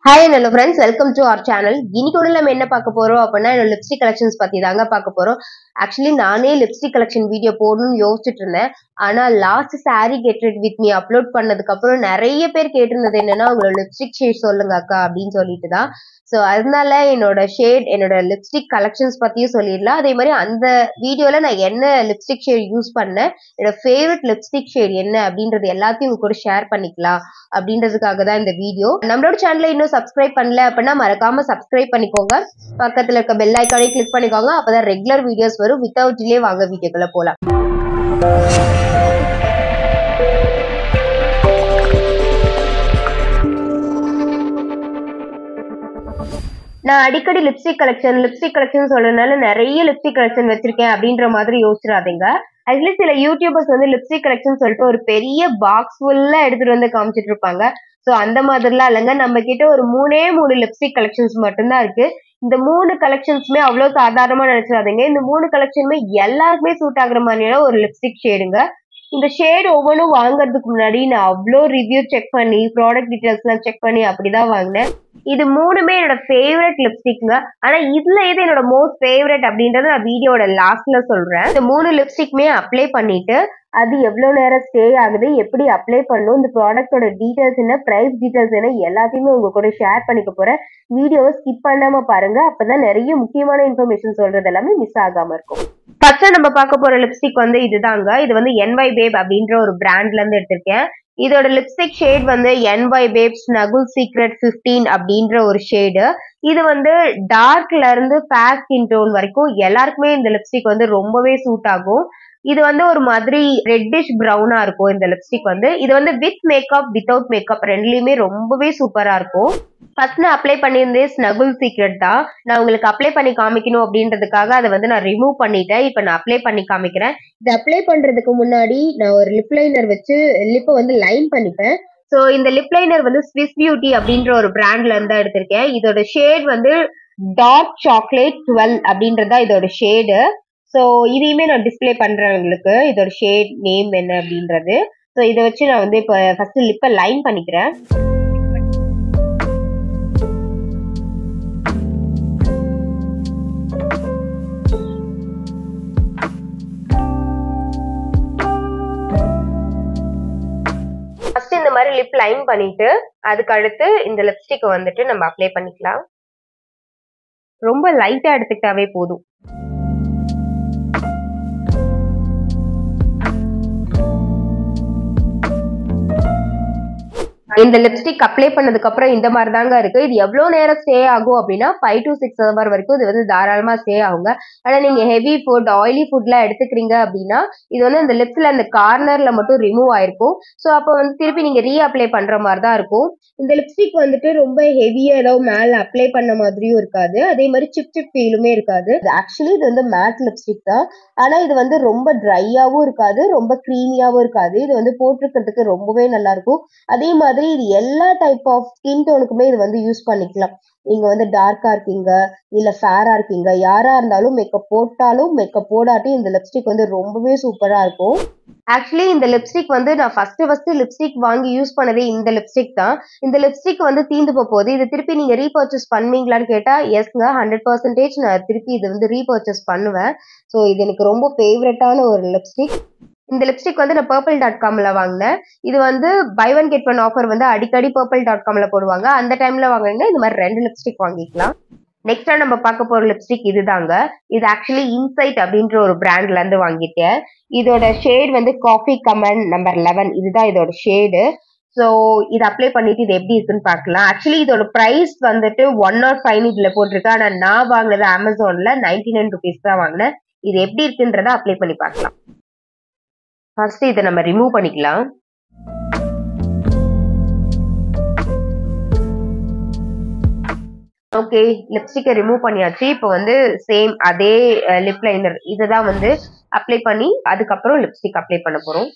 Hi and hello friends, welcome to our channel. இன்னைக்கு நம்ம என்ன பார்க்க போறோம் அப்படினா லிப்ஸ்டிக் கலெக்ஷன்ஸ் பத்தி தாங்க பார்க்க போறோம். Actually நானே லிப்ஸ்டிக் கலெக்ஷன் வீடியோ போடணும்னு யோசிச்சிட்டு இருந்தேன். ஆனா last saree get rid with me upload பண்ணதுக்கு அப்புறம் நிறைய பேர் கேட்டிருந்தது என்னன்னா உங்களோட லிப்ஸ்டிக் ஷேட் சொல்லுங்க அக்கா அப்படினு சொல்லிட்டு தான். சோ அதனால என்னோட ஷேட் என்னோட லிப்ஸ்டிக் கலெக்ஷன்ஸ் பத்தியும் சொல்லிடலாம். அதே மாதிரி அந்த வீடியோல நான் என்ன லிப்ஸ்டிக் ஷேட் யூஸ் பண்ணேன், என்னோட ஃபேவரட் லிப்ஸ்டிக் ஷேட் என்ன அப்படின்றது எல்லாத்தையும் உங்க கூட ஷேர் பண்ணிக்கலாம் அப்படின்றதுக்காக தான் இந்த வீடியோ. நம்மளோட சேனலை இன்னும் சப்ஸ்கிரைப் பண்ணல அப்படின்னா மறக்காம சப்ஸ்கிரைப் பண்ணிக்கோங்க. பக்கத்துல இருக்க பெல் ஐகானை கிளிக் பண்ணிக்கோங்க. அப்பதான் ரெகுலர் வீடியோஸ் வரும். வித்தவுட் டிலே வாங்க வீடியோக்குள்ள போலாம். நான் அடிக்கடி லிப்ஸ்டிக் கலெக்ஷன் சொல்றதுனால நிறைய லிப்ஸ்டிக் கலெக்ஷன் வச்சிருக்கேன் அப்படின்ற மாதிரி யோசிச்சிடாதீங்க. ஆக்சுவலி சில யூடியூபர்ஸ் வந்து லிப்ஸ்டிக் கலெக்ஷன் சொல்லிட்டு ஒரு பெரிய பாக்ஸ் ஃபுல்லா எடுத்துட்டு வந்து காமிச்சிட்டு இருப்பாங்க. சோ அந்த மாதிரிலாம் இல்லைங்க, நம்ம கிட்ட ஒரு மூணு லிப்ஸ்டிக் கலெக்ஷன்ஸ் மட்டும்தான் இருக்கு. இந்த 3 கலெக்ஷன்ஸுமே அவ்வளவு சாதாரணமா நினைச்சிடாதீங்க. இந்த 3 கலெக்ஷனுமே எல்லாருக்குமே சூட் ஆகுற மாதிரியான ஒரு லிப்ஸ்டிக் ஷேடுங்க. இந்த ஷேட் ஒவ்வொன்றும் வாங்குறதுக்கு முன்னாடி நான் அவ்வளோ ரிவ்யூ செக் பண்ணி ப்ராடக்ட் டீடைல்ஸ் எல்லாம் செக் பண்ணி அப்படிதான் வாங்கினேன். இது 3மே என்னோட ஃபேவரட் லிப்ஸ்டிக்ங்க. ஆனா இதுல எது என்னோட மோஸ்ட் ஃபேவரட் அப்படின்றத நான் வீடியோட லாஸ்ட்ல சொல்றேன். இந்த 3 லிப்ஸ்டிக்மே அப்ளை பண்ணிட்டு அது எவ்வளவு நேரம் ஸ்டே ஆகுது, எப்படி அப்ளை பண்ணணும், இந்த ப்ராடக்டோட டீடைல்ஸ் என்ன, பிரைஸ் டீடைல்ஸ் என்ன, எல்லாத்தையுமே உங்க கூட ஷேர் பண்ணிக்க போறேன். வீடியோவை ஸ்கிப் பண்ணாம பாருங்க. அப்பதான் நிறைய முக்கியமான இன்ஃபர்மேஷன் சொல்றது எல்லாமே மிஸ் ஆகாம இருக்கும். ஃபர்ஸ்ட் நம்ம பார்க்க போற லிப்ஸ்டிக் வந்து இதுதாங்க. இது வந்து NY Babe அப்படின்ற ஒரு பிராண்ட்ல இருந்து எடுத்திருக்கேன். இதோட லிப்ஸ்டிக் ஷேட் வந்து NY Babe Snuggle Secret 15 அப்படின்ற ஒரு ஷேடு. இது வந்து டார்க்ல இருந்து ஃபேர் ஸ்கின் டோன் வரைக்கும் எல்லாருக்குமே இந்த லிப்ஸ்டிக் வந்து ரொம்பவே சூட் ஆகும். இது வந்து ஒரு மாதிரி ரெட்டிஷ் ப்ரௌனா இருக்கும் இந்த லிப்ஸ்டிக் வந்து. இது வந்து வித் மேக்கப் வித்தவுட் மேக்கப் ரெண்டுலயுமே ரொம்பவே சூப்பரா இருக்கும். ஃபர்ஸ்ட் நான் அப்ளை பண்ணியிருந்தேன் ஸ்னகுல் சீக்ரெட் தான். நான் உங்களுக்கு அப்ளை பண்ணி காமிக்கணும் அப்படின்றதுக்காக அதை வந்து நான் ரிமூவ் பண்ணிட்டேன். இப்போ நான் அப்ளை பண்ணி காமிக்கிறேன். இது அப்ளை பண்றதுக்கு முன்னாடி நான் ஒரு லிப் லைனர் வச்சு லிப்பை வந்து லைன் பண்ணிப்பேன். ஸோ இந்த லிப் லைனர் வந்து ஸ்விஸ் பியூட்டி அப்படின்ற ஒரு பிராண்ட்ல இருந்தா எடுத்திருக்கேன். இதோட ஷேட் வந்து டார்க் சாக்லேட் 12 அப்படின்றதா இதோட ஷேடு. ஸோ இதையுமே நான் டிஸ்பிளே பண்றேன் உங்களுக்கு, இதோட ஷேட் நேம் என்ன அப்படின்றது. ஸோ இதை வச்சு நான் வந்து இப்போ ஃபர்ஸ்ட் லிப்பை லைன் பண்ணிக்கிறேன். ஃபர்ஸ்ட் இந்த மாதிரி லிப் லைன் பண்ணிட்டு அதுக்கு அடுத்து இந்த லிப்ஸ்டிக் வந்துட்டு நம்ம அப்ளை பண்ணிக்கலாம். ரொம்ப லைட்டா எடுத்துக்கிட்டாவே போதும். இந்த லிப்ஸ்டிக் அப்ளை பண்ணதுக்கு அப்புறம் இந்த மாதிரி தாங்க இருக்கு. இது எவ்வளவு நேரம் ஸ்டே ஆகும் அப்படின்னா 5 to 6 hours வரைக்கும் இது வந்து தாராளமா ஸ்டே ஆகுங்க. ஆனா நீங்க ஹெவி ஃபுட் ஆயிலி ஃபுட்லாம் எடுத்துக்கிறீங்க அப்படின்னா இது வந்து அந்த லிப்ஸ்ல அந்த கார்னர்ல மட்டும் ரிமூவ் ஆயிருக்கும். ஸோ அப்போ வந்து திருப்பி நீங்க ரீ அப்ளை பண்ற மாதிரி தான் இருக்கும். இந்த லிப்ஸ்டிக் வந்துட்டு ரொம்ப ஹெவியா ஏதாவது மேல அப்ளை பண்ண மாதிரியும் இருக்காது. அதே மாதிரி சிப் சிப் ஃபீலுமே இருக்காது. ஆக்சுவலி இது வந்து மேட் லிப்ஸ்டிக் தான். ஆனா இது வந்து ரொம்ப ட்ரையாவும் இருக்காது, ரொம்ப க்ரீமியாவும் இருக்காது. இது வந்து போட்டிருக்கிறதுக்கு ரொம்பவே நல்லா இருக்கும். அதே மாதிரி இது எல்லா டைப் ஆஃப் ஸ்கின் டோனுக்குமே இது வந்து யூஸ் பண்ணிக்கலாம். நீங்க வந்து டார்க்கா இருக்கீங்க இல்ல ஃபேரா இருக்கீங்க, யாரா இருந்தாலும் மேக்கப் போட்டாலும் மேக்கப் போடாட்டி இந்த லிப்ஸ்டிக் வந்து ரொம்பவே சூப்பரா இருக்கும். ஆக்சுவலி இந்த லிப்ஸ்டிக் வந்து நான் ஃபர்ஸ்ட் லிப்ஸ்டிக் வாங்கி யூஸ் பண்ணதே இந்த லிப்ஸ்டிக் தான். இந்த லிப்ஸ்டிக் வந்து தீந்து போகுது. இது திருப்பி நீங்க ரீபர்ச்சேஸ் பண்ணுவீங்களான்னு கேட்டா எஸ்ங்க, 100% நான் திருப்பி இது வந்து ரீபர்ச்சேஸ் பண்ணுவேன். ஸோ இது எனக்கு ரொம்ப ஃபேவரட்டான ஒரு லிப்ஸ்டிக். இந்த லிப்ஸ்டிக் வந்து நான் purple.comல வாங்கினேன். இது வந்து buy one get one offer வந்து அடிக்கடி purple.comல போடுவாங்க. அந்த டைம்ல வாங்கினீங்கன்னா இந்த மாதிரி 2 லிப்ஸ்டிக் வாங்கிக்கலாம். நெக்ஸ்டா நம்ம பார்க்க போற லிப்ஸ்டிக் இதுதாங்க. இது ஆக்சுவலி இன்சைட் அப்படின்ற ஒரு பிராண்ட்ல இருந்து வாங்கிட்டேன். இதோட ஷேட் வந்து காஃபி கமன் நம்பர் 11 இதுதான் இதோட ஷேடு. ஸோ இது அப்ளை பண்ணிட்டு இது எப்படி இருக்குன்னு பார்க்கலாம். ஆக்சுவலி இதோட பிரைஸ் வந்துட்டு 105 இதுல போட்டிருக்கு. ஆனா நான் வாங்கினது அமேசான்ல 99 rupees தான் வாங்கினேன். இது எப்படி இருக்குன்றத அப்ளை பண்ணி பார்க்கலாம். ஃபர்ஸ்ட் இதை நம்ம ரிமூவ் பண்ணிக்கலாம். ஓகே, லிப்ஸ்டிக்கை ரிமூவ் பண்ணியாச்சு. இப்போ வந்து சேம் அதே லிப் லைனர் இதுதான் வந்து அப்ளை பண்ணி அதுக்கப்புறம் லிப்ஸ்டிக் அப்ளை பண்ண போறோம்.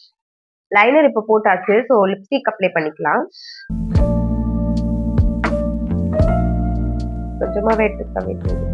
லைனர் இப்போ போட்டாச்சு. ஸோ லிப்ஸ்டிக் அப்ளை பண்ணிக்கலாம். கொஞ்சமாவே எடுத்துக்கவே போதும்.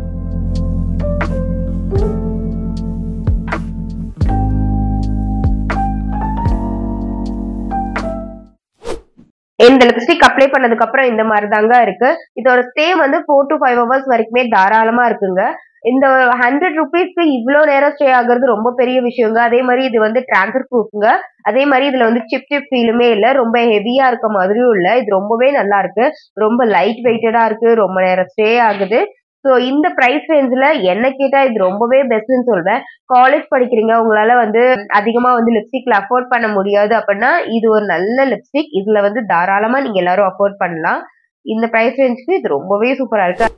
இந்த லிப்ஸ்டிக் அப்ளை பண்ணதுக்கு அப்புறம் இந்த மாதிரி தாங்க இருக்கு. இதோட ஸ்டே வந்து 4 to 5 hours வரைக்குமே தாராளமா இருக்குங்க. இந்த 100 ரூபீஸ்க்கு இவ்ளோ நேரம் ஸ்டே ஆகுறது ரொம்ப பெரிய விஷயங்க. அதே மாதிரி இது வந்து டிரான்ஸ்ஃபர் ப்ரூஃப்ங்க. அதே மாதிரி இதுல வந்து சிப் ஃபீலுமே இல்ல. ரொம்ப ஹெவியா இருக்க மாதிரியும் இல்ல. இது ரொம்பவே நல்லா இருக்கு. ரொம்ப லைட் வெயிட்டடா இருக்கு. ரொம்ப நேரம் ஸ்டே ஆகுது. ஸோ இந்த பிரைஸ் ரேஞ்ச்ல என்ன கேட்டா இது ரொம்பவே பெஸ்ட்ன்னு சொல்வேன். காலேஜ் படிக்கிறீங்க, உங்களால வந்து அதிகமா வந்து லிப்ஸ்டிக்ல அஃபோர்ட் பண்ண முடியாது அப்படின்னா இது ஒரு நல்ல லிப்ஸ்டிக். இதுல வந்து தாராளமா நீங்க எல்லாரும் அஃபோர்ட் பண்ணலாம். இந்த பிரைஸ் ரேஞ்சுக்கு இது ரொம்பவே சூப்பரா இருக்கு.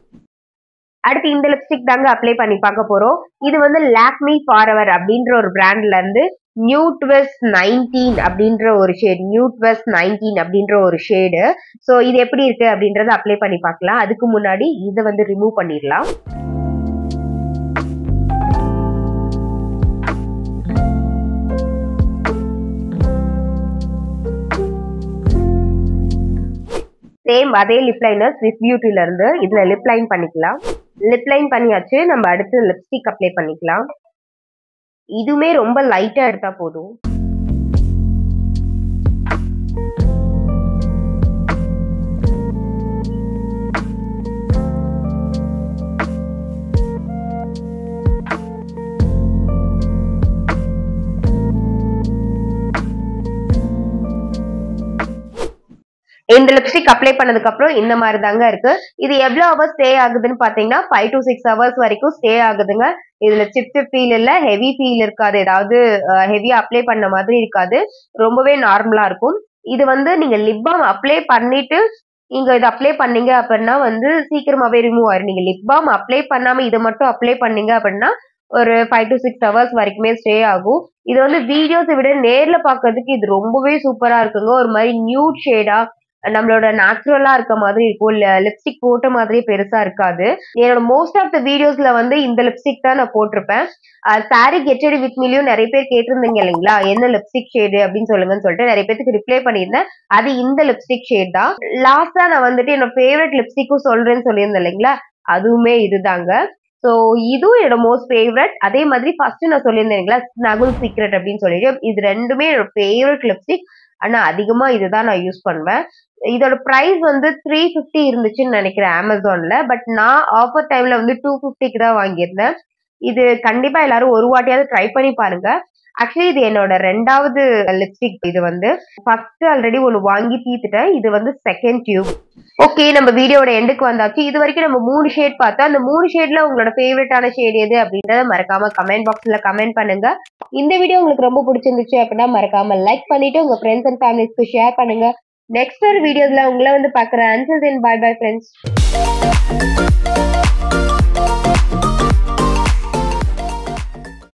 அடுத்து இந்த லிப்ஸ்டிக் தாங்க அப்ளை பண்ணி பார்க்க போறோம். இது வந்து லாக்மி ஃபாரெவர் அப்படின்ற ஒரு பிராண்ட்ல இருந்து நியூட்வெஸ்ட் 19 அப்படின்ற ஒரு ஷேட், நியூட்வெஸ்ட் 19 அப்படின்ற ஒரு ஷேடு. ஸோ இது எப்படி இருக்கு அப்படின்றத அப்ளை பண்ணி பார்க்கலாம். அதுக்கு முன்னாடி இதை வந்து ரிமூவ் பண்ணிடலாம். சேம் அதே லிப் லைனர் ஸ்விஸ் பியூட்டில இருந்து இதுல லிப் லைன் பண்ணிக்கலாம். லிப் லைன் பண்ணியாச்சு. நம்ம அடுத்து லிப்ஸ்டிக் அப்ளை பண்ணிக்கலாம். இதுவுமே ரொம்ப லைட்டா எடுத்தா போதும். இந்த லிப்ஸ்டிக் அப்ளை பண்ணதுக்கு அப்புறம் இந்த மாதிரி தாங்க இருக்கு. இது எவ்வளவு ஹவர்ஸ் ஸ்டே ஆகுதுன்னு பாத்தீங்கன்னா 5 to 6 hours வரைக்கும் ஸ்டே ஆகுதுங்க. இதுல சிப் ஃபீல் இல்ல, ஹெவி ஃபீல் இருக்காது. ஏதாவது ஹெவியா அப்ளை பண்ண மாதிரி இருக்காது. ரொம்பவே நார்மலா இருக்கும். இது வந்து நீங்க லிப் பாம் அப்ளை பண்ணிட்டு நீங்க இதை அப்ளை பண்ணீங்க அப்படின்னா வந்து சீக்கிரமாவே ரிமூவ் ஆயிரும். நீங்க லிப் பாம் அப்ளை பண்ணாம இதை மட்டும் அப்ளை பண்ணீங்க அப்படின்னா ஒரு 5 to 6 hours வரைக்குமே ஸ்டே ஆகும். இது வந்து வீடியோஸை விட நேர்ல பாக்குறதுக்கு இது ரொம்பவே சூப்பரா இருக்குங்க. ஒரு மாதிரி நியூட் ஷேடா நம்மளோட நேச்சுரலா இருக்க மாதிரி இருக்கும். இல்ல லிப்ஸ்டிக் போட்ட மாதிரி பெருசா இருக்காது. என்னோட மோஸ்ட் ஆஃப் த வீடியோஸ்ல வந்து இந்த லிப்ஸ்டிக் தான் நான் போட்டிருப்பேன். சாரி கெட் ரெடி வித் மீலயும் நிறைய பேர் கேட்டிருந்தீங்க இல்லைங்களா, என்ன லிப்ஸ்டிக் ஷேடு அப்படின்னு சொல்லுங்கன்னு சொல்லிட்டு நிறைய பேருக்கு ரிப்ளை பண்ணியிருந்தேன். அது இந்த லிப்ஸ்டிக் ஷேட் தான். லாஸ்டா நான் வந்துட்டு என்னோட ஃபேவரட் லிப்ஸ்டிக்கும் சொல்றேன்னு சொல்லியிருந்தேன் இல்லைங்களா, அதுவுமே இதுதாங்க. ஸோ இதுவும் என்னோட மோஸ்ட் ஃபேவரட். அதே மாதிரி ஃபர்ஸ்ட் நான் சொல்லியிருந்தேன் ஸ்னகுல் சீக்ரெட் அப்படின்னு சொல்லிட்டு, இது ரெண்டுமே என்னோட ஃபேவரட் லிப்ஸ்டிக். ஆனா அதிகமா இதுதான் நான் யூஸ் பண்ணுவேன். இதோட பிரைஸ் வந்து 350 இருந்துச்சுன்னு நினைக்கிறேன் அமேசான்ல. பட் நான் ஆஃபர் டைம்ல வந்து 250க்கு தான் வாங்கியிருந்தேன். இது கண்டிப்பா எல்லாரும் ஒரு வாட்டியாவது ட்ரை பண்ணி பாருங்க. ஆக்சுவலி இது என்னோட 2வது லிப்ஸ்டிக். இது வந்து ஃபர்ஸ்ட் ஆல்ரெடி ஒன்னு வாங்கி தீத்துட்டேன். இது வந்து செகண்ட் டியூப். ஓகே, நம்ம வீடியோட எண்டுக்கு வந்தாச்சு. இது வரைக்கும் நம்ம 3 ஷேட் பார்த்தோம். அந்த 3 ஷேட்ல உங்களோட ஃபேவரட்டான ஷேட் எது அப்படின்றத மறக்காம கமெண்ட் பாக்ஸ்ல கமெண்ட் பண்ணுங்க. இந்த வீடியோ உங்களுக்கு ரொம்ப பிடிச்சிருந்துச்சு அப்படின்னா மறக்காம லைக் பண்ணிட்டு உங்க ஃப்ரெண்ட்ஸ் அண்ட் ஃபேமிலிஸ்க்கு ஷேர் பண்ணுங்க. நெக்ஸ்ட் ஒரு வீடியோஸ்ல உங்களை வந்து பாக்குறேன். Until then, bye bye friends.